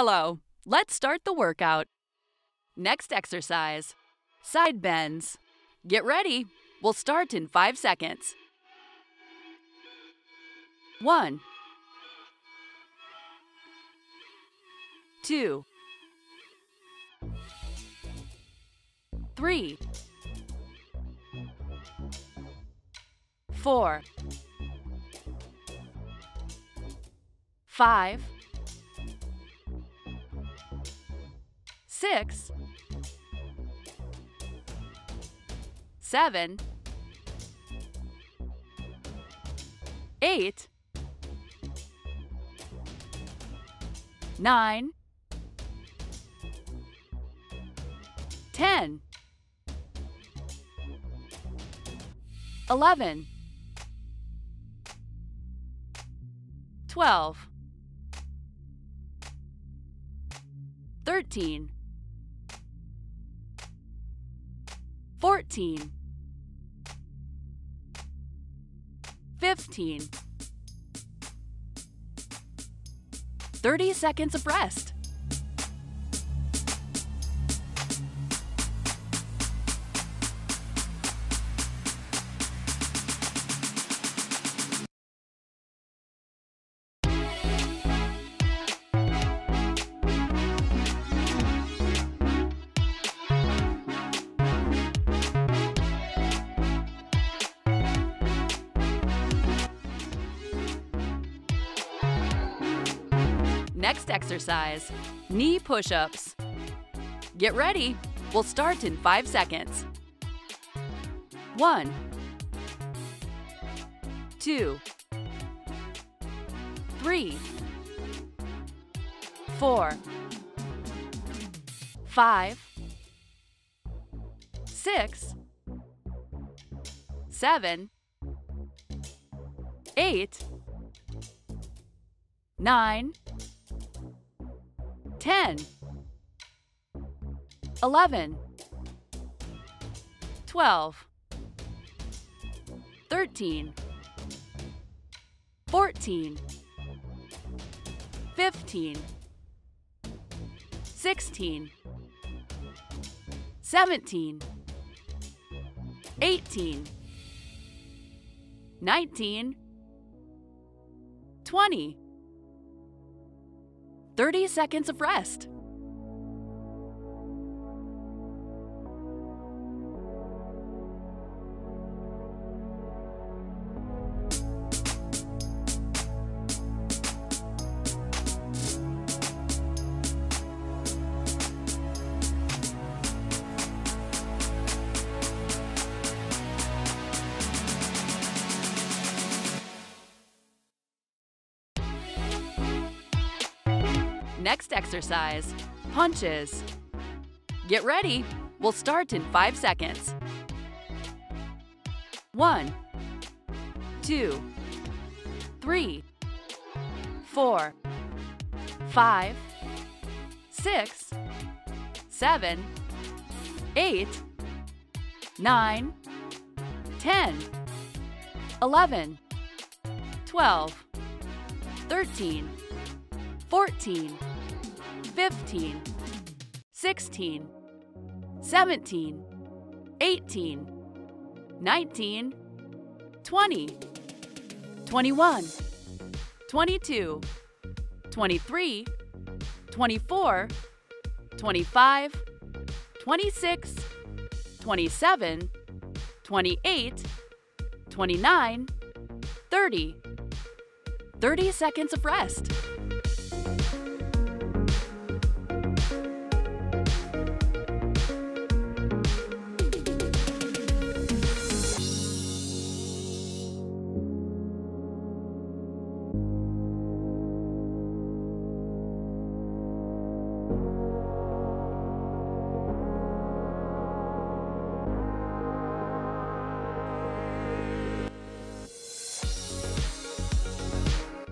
Hello, let's start the workout. Next exercise, side bends. Get ready, we'll start in 5 seconds. 1, 2, 3, 4, 5, 6, 7, 8, 9, 10, 11, 12, 13, 14, 15, 30 seconds of rest. Next exercise, knee push-ups. Get ready, we'll start in 5 seconds. 1, 2, 3, 4, 5, 6, 7, 8, 9, 10, 11, 12, 13, 14, 15, 16, 17, 18, 19, 20. 30 seconds of rest. Next exercise, punches. Get ready, we'll start in 5 seconds. 1, 2, 3, 4, 5, 6, 7, 8, 9, 10, 11, 12, 13, 14, 15, 16, 17, 18, 19, 20, 21, 22, 23, 24, 25, 26, 27, 28, 29, 30. 30 seconds of rest.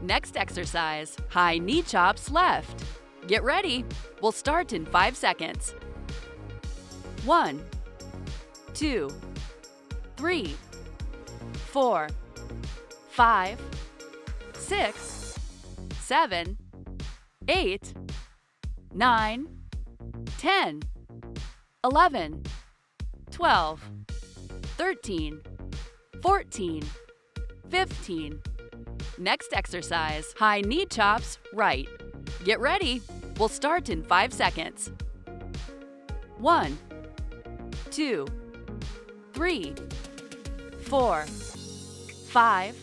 Next exercise, high knee chops left. Get ready, we'll start in 5 seconds. 1, 2, 3, 4, 5, 6, 7, 8, 9, 10, 11, 12, 13, 14, 15. Next exercise, high knee chops, right. Get ready. We'll start in 5 seconds. 1, 2, 3, 4, 5,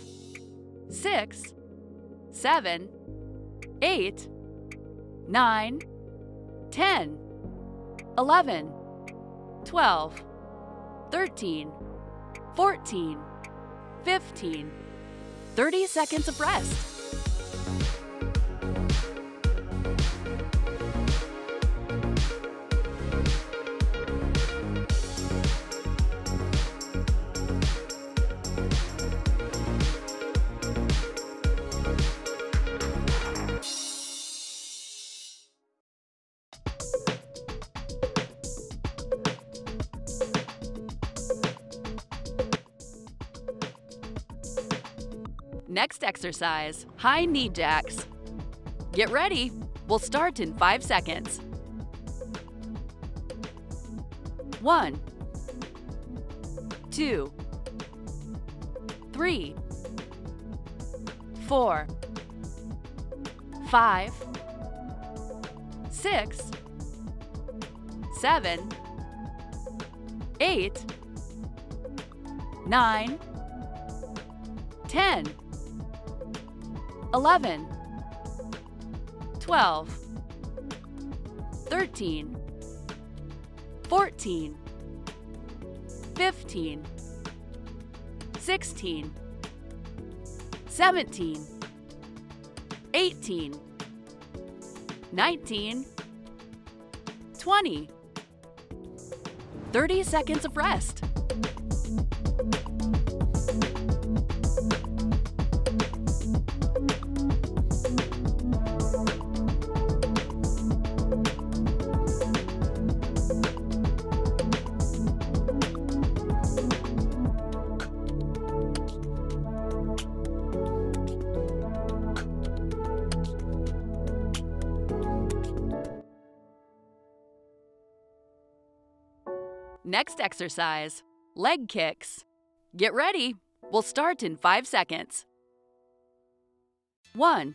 6, 7, 8, 9, 10, 11, 12, 13, 14, 15. 30 seconds of rest. Next exercise, high knee jacks. Get ready. We'll start in 5 seconds. 1, 2, 3, 4, 5, 6, 7, 8, 9, 10, 11, 12, 13, 14, 15, 16, 17, 18, 19, 20. 30 seconds of rest. Next exercise, leg kicks. Get ready. We'll start in 5 seconds. 1,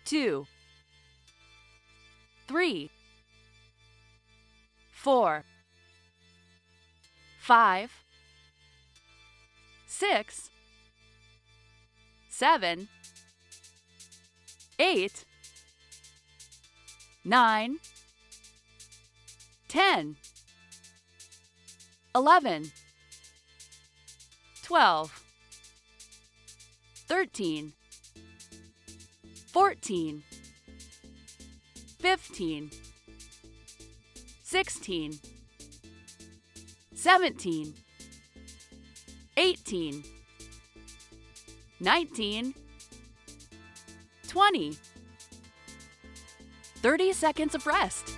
2, 3, 4, 5, 6, 7, 8, 9, 10, 11, 12, 13, 14, 15, 16, 17, 18, 19, 20. 30 seconds of rest.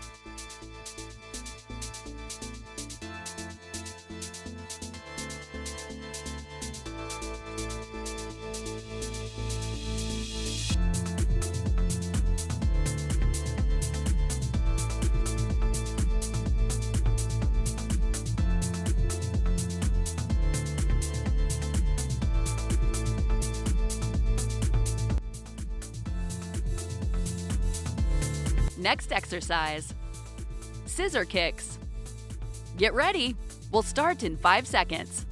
Next exercise, scissor kicks. Get ready. We'll start in 5 seconds.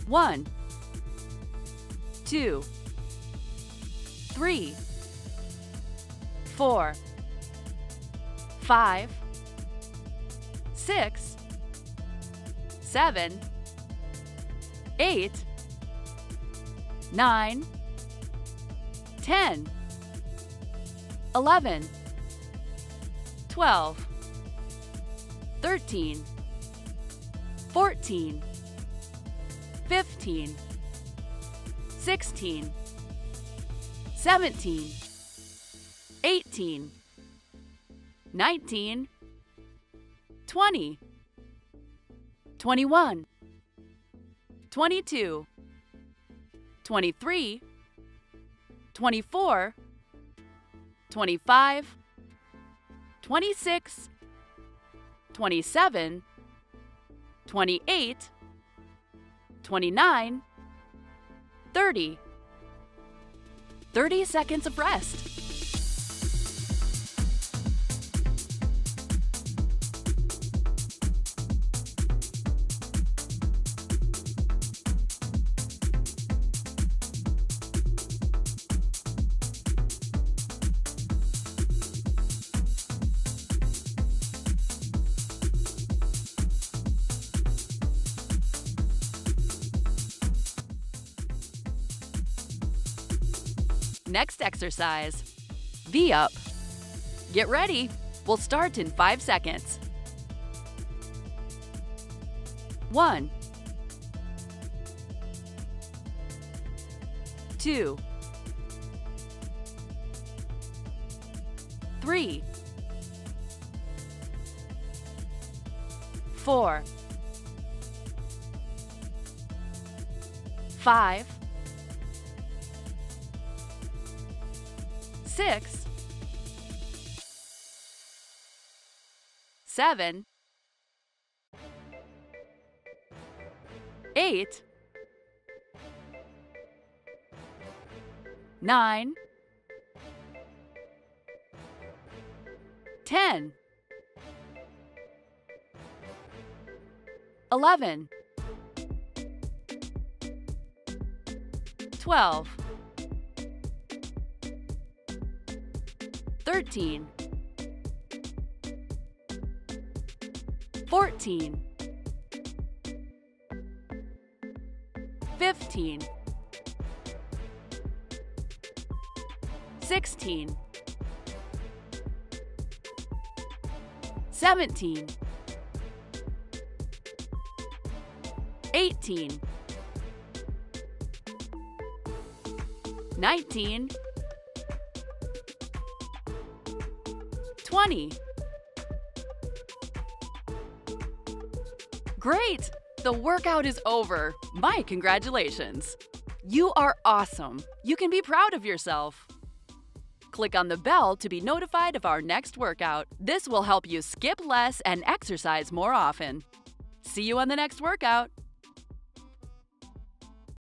1, 2, 3, 4, 5, 6, 7, 8, 9, 10, 11, 12, 13, 14, 15, 16, 17, 18, 19, 20, 21, 22, 23, 24, 25, 26, 27, 28, 29, 30. 30 seconds of rest. Next exercise, V-up. Get ready. We'll start in 5 seconds. 1, 2, 3, 4, 5, 6, 7, 8, 9, 10, 11, 12, 13, 14, 15, 16, 17, 18, 19, 20. Great! The workout is over. My congratulations. You are awesome. You can be proud of yourself. Click on the bell to be notified of our next workout. This will help you skip less and exercise more often. See you on the next workout.